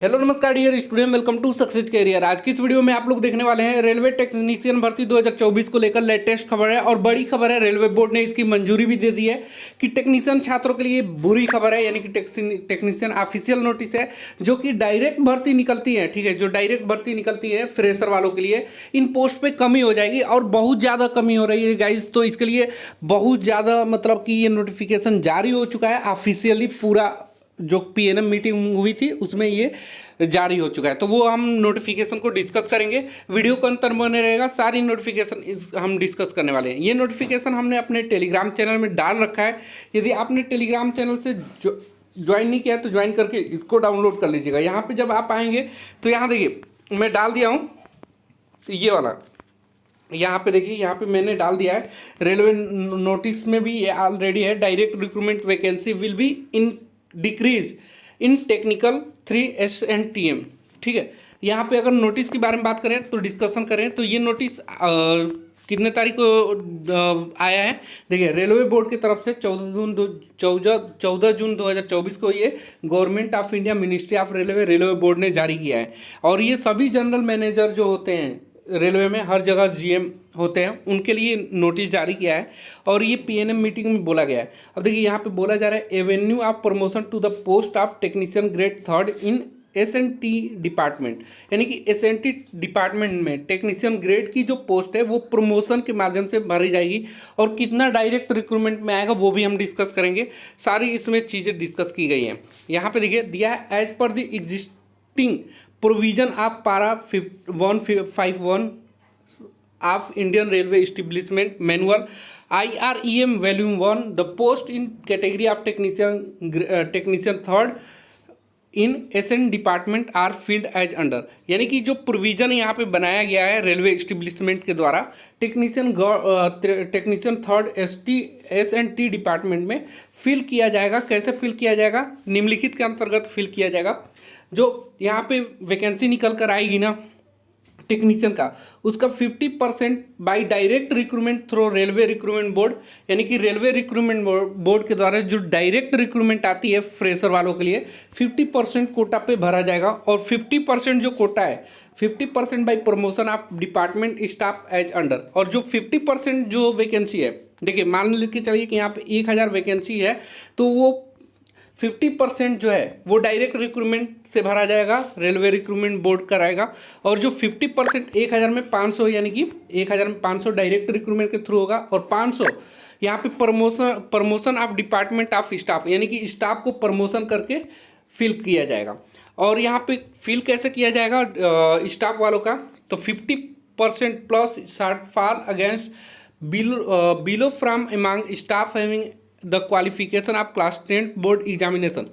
Hello नमस्कार dear student, welcome to success career. आज की इस वीडियो में आप लोग देखने वाले हैं रेलवे टेक्नीशियन भर्ती 2024 को लेकर लेटेस्ट खबर है और बड़ी खबर है। रेलवे बोर्ड ने इसकी मंजूरी भी दे दी है कि टेक्नीशियन छात्रों के लिए बुरी खबर है, यानी कि टेक्नीशियन ऑफिशियल नोटिस है जो कि डायरेक्ट भर्ती निकलती है। ठीक है, जो डायरेक्ट भर्ती निकलती है फ्रेशर वालों के लिए इन पोस्ट पे कमी हो जाएगी और बहुत ज़्यादा कमी हो रही है गाइज। तो इसके लिए बहुत ज़्यादा मतलब कि ये नोटिफिकेशन जारी हो चुका है ऑफिशियली। पूरा जो पीएनएम मीटिंग हुई थी उसमें ये जारी हो चुका है, तो वो हम नोटिफिकेशन को डिस्कस करेंगे। वीडियो को अंतर बने रहेगा, सारी नोटिफिकेशन हम डिस्कस करने वाले हैं। ये नोटिफिकेशन हमने अपने टेलीग्राम चैनल में डाल रखा है। यदि आपने टेलीग्राम चैनल से ज्वाइन नहीं किया है तो ज्वाइन करके इसको डाउनलोड कर लीजिएगा। यहाँ पे जब आप आएंगे तो यहाँ देखिए मैं डाल दिया हूँ ये वाला। यहाँ पे देखिए, यहाँ पे मैंने डाल दिया है रेलवे नोटिस में भी ये ऑलरेडी है। Direct recruitment vacancy will be in decrease in technical 3 SNTM। ठीक है, यहाँ पे अगर नोटिस के बारे में बात करें तो डिस्कशन करें तो ये नोटिस कितने तारीख को आया है। देखिए, रेलवे बोर्ड की तरफ से 14 जून 2024 को ये government of India ministry of railway board ने जारी किया है। और ये सभी जनरल मैनेजर जो होते हैं रेलवे में, हर जगह GM होते हैं, उनके लिए नोटिस जारी किया है और ये पीएनएम मीटिंग में बोला गया है। अब देखिए यहाँ पे बोला जा रहा है avenue of promotion to the post of technician grade 3 in SNT department, यानी कि SNT डिपार्टमेंट में टेक्नीशियन ग्रेड की जो पोस्ट है वो प्रमोशन के माध्यम से भरी जाएगी। और कितना डायरेक्ट रिक्रूटमेंट में आएगा वो भी हम डिस्कस करेंगे। सारी इसमें चीज़ें डिस्कस की गई हैं। यहाँ पे देखिए दिया है as per the existing provision of para 151 of Indian railway establishment manual IREM volume 1 the post in category of technician 3 in SN department are filled as under, यानी कि जो प्रोविजन यहाँ पे बनाया गया है रेलवे एस्टेब्लिशमेंट के द्वारा टेक्नीशियन 3 SNT डिपार्टमेंट में फिल किया जाएगा। कैसे फिल किया जाएगा? निम्नलिखित के अंतर्गत फिल किया जाएगा। जो यहाँ पे वैकेंसी निकल कर आएगी ना टेक्नीशियन का, उसका 50% by direct recruitment through railway recruitment board, यानी कि रेलवे रिक्रूटमेंट बोर्ड के द्वारा जो डायरेक्ट रिक्रूटमेंट आती है फ्रेशर वालों के लिए 50% कोटा पे भरा जाएगा। और 50% जो कोटा है 50% by promotion of department staff as under. और जो 50% जो वैकेंसी है, देखिए मान के चलिए कि यहाँ पे 1000 वैकेंसी है तो वो 50% जो है वो डायरेक्ट रिक्रूटमेंट से भरा जाएगा, रेलवे रिक्रूटमेंट बोर्ड कराएगा। और जो 50% 1000 में 500, यानी कि 1000 में 500 डायरेक्ट रिक्रूटमेंट के थ्रू होगा और 500 यहाँ पे promotion of department of staff, यानी कि स्टाफ को प्रमोशन करके फिल किया जाएगा। और यहाँ पे फिल कैसे किया जाएगा स्टाफ वालों का, तो 50% plus shortfall against below from among staff having the qualification of class 10 board examination,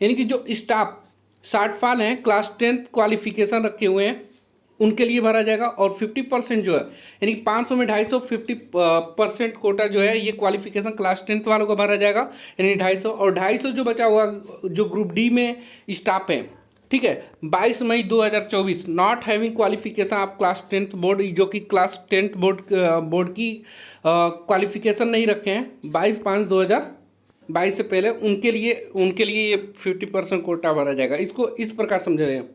यानी कि जो स्टाफ शॉर्टफॉल हैं क्लास 10 क्वालिफिकेशन रखे हुए हैं उनके लिए भरा जाएगा। और 50% जो है, यानी कि 500 में 250, 50% कोटा जो है ये क्वालिफिकेशन क्लास 10 वालों को भरा जाएगा, यानी 250। और 250 जो बचा हुआ जो ग्रुप डी में स्टाफ है, ठीक है, 22 मई 2024 not having qualification of class 10 board, जो कि क्लास 10 बोर्ड की क्वालिफिकेशन नहीं रखे हैं 22/5/2022 से पहले, उनके लिए ये 50% कोटा भरा जाएगा। इसको इस प्रकार समझ रहे हैं,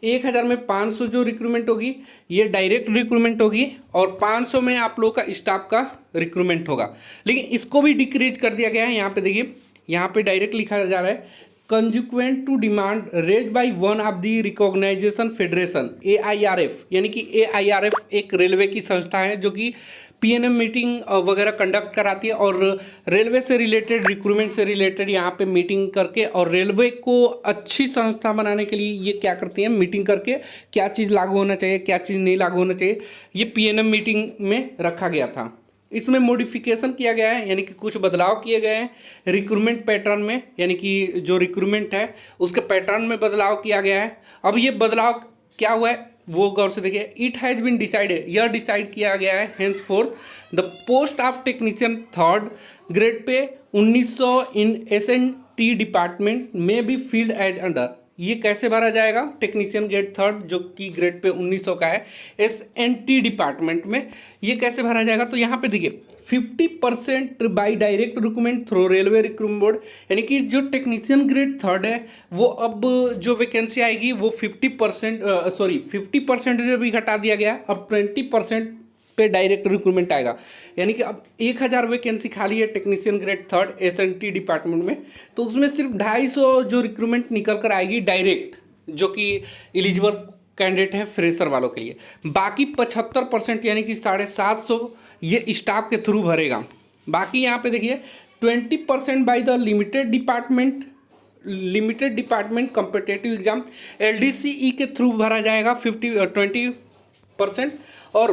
1000 में 500 जो रिक्रूटमेंट होगी ये डायरेक्ट रिक्रूटमेंट होगी और 500 में आप लोगों का स्टाफ का रिक्रूटमेंट होगा। लेकिन इसको भी डिक्रीज कर दिया गया है। यहाँ पे देखिए, यहाँ पे डायरेक्ट लिखा जा रहा है consequent to demand raised by one of the recognisation federation AIRF, यानी कि AIRF एक रेलवे की संस्था है जो कि पीएनएम मीटिंग वगैरह कंडक्ट कराती है और रेलवे से रिलेटेड, रिक्रूटमेंट से रिलेटेड यहाँ पे मीटिंग करके और रेलवे को अच्छी संस्था बनाने के लिए ये क्या करती हैं, मीटिंग करके क्या चीज़ लागू होना चाहिए, क्या चीज़ नहीं लागू होना चाहिए, ये पीएनएम मीटिंग में रखा गया था। इसमें मॉडिफिकेशन किया गया है, यानी कि कुछ बदलाव किए गए हैं रिक्रूटमेंट पैटर्न में, यानी कि जो रिक्रूटमेंट है उसके पैटर्न में बदलाव किया गया है। अब ये बदलाव क्या हुआ है वो गौर से देखिए। इट हैज़ बीन डिसाइडेड, यह डिसाइड किया गया है hence fourth the post of technician 3 grade pay 1900 in SNT department में बी फील्ड एज अंडर। ये कैसे भरा जाएगा? टेक्नीशियन ग्रेड 3 जो कि ग्रेड पे 1900 का है SNT डिपार्टमेंट में, ये कैसे भरा जाएगा? तो यहाँ पे देखिए 50% by direct recruitment through railway recruitment board, यानी कि जो टेक्नीशियन ग्रेड थर्ड है वो अब जो वैकेंसी आएगी वो 50% भी घटा दिया गया, अब 20% पे डायरेक्ट रिक्रूटमेंट आएगा। यानी कि अब 1000 वैकेंसी खाली है technician grade third SNT department में, तो उसमें सिर्फ 250 जो रिक्रूटमेंट निकल कर आएगी डायरेक्ट, जो कि एलिजिबल कैंडिडेट है फ्रेशर वालों के लिए। बाकी 75% यानी कि 750 ये स्टाफ के थ्रू भरेगा। बाकी यहाँ पे देखिए 20% by the limited department competitive exam LDCE के थ्रू भरा जाएगा 20%। और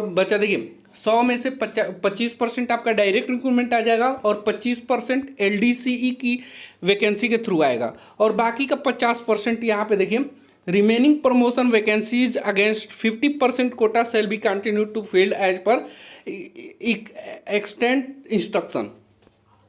बचा देखिए 100 में से 25% आपका डायरेक्ट रिक्रूटमेंट आ जाएगा और 25% LDCE की वैकेंसी के थ्रू आएगा। और बाकी का 50% यहाँ पे देखिए remaining promotion vacancies against 50% quota shall be continue to filled as per extant instruction.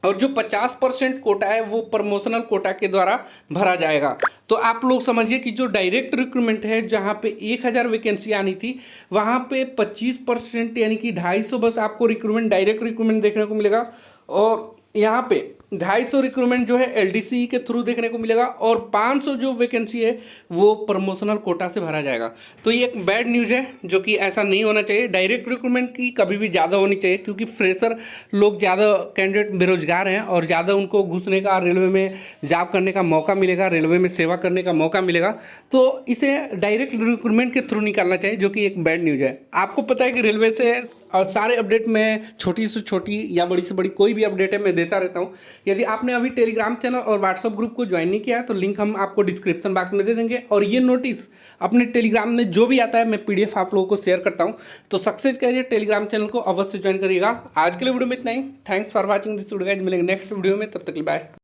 और जो 50% कोटा है वो प्रमोशनल कोटा के द्वारा भरा जाएगा। तो आप लोग समझिए कि जो डायरेक्ट रिक्रूटमेंट है जहाँ पे 1000 वैकेंसी आनी थी वहाँ पे 25% यानी कि 250 बस आपको रिक्रूटमेंट डायरेक्ट रिक्रूटमेंट देखने को मिलेगा, और यहाँ पे 250 रिक्रूटमेंट जो है LDCE के थ्रू देखने को मिलेगा, और 500 जो वैकेंसी है वो प्रमोशनल कोटा से भरा जाएगा। तो ये एक बैड न्यूज़ है, जो कि ऐसा नहीं होना चाहिए। डायरेक्ट रिक्रूटमेंट की कभी भी ज़्यादा होनी चाहिए, क्योंकि फ्रेशर लोग ज़्यादा कैंडिडेट बेरोजगार हैं और ज़्यादा उनको घुसने का, रेलवे में जॉब करने का मौका मिलेगा, रेलवे में सेवा करने का मौका मिलेगा। तो इसे डायरेक्ट रिक्रूटमेंट के थ्रू निकालना चाहिए, जो कि एक बैड न्यूज़ है। आपको पता है कि रेलवे से और सारे अपडेट में छोटी से छोटी या बड़ी से बड़ी कोई भी अपडेट है मैं देता रहता हूँ। यदि आपने अभी टेलीग्राम चैनल और व्हाट्सअप ग्रुप को ज्वाइन नहीं किया है तो लिंक हम आपको डिस्क्रिप्शन बॉक्स में दे देंगे, और ये नोटिस अपने टेलीग्राम में जो भी आता है मैं PDF आप लोगों को शेयर करता हूँ। तो सक्सेस करिए, टेलीग्राम चैनल को अवश्य ज्वाइन करिएगा। आज के लिए वीडियो में इतना ही। Thanks for watching this video guys, मिलेंगे नेक्स्ट वीडियो में, तब तक के लिए बाय।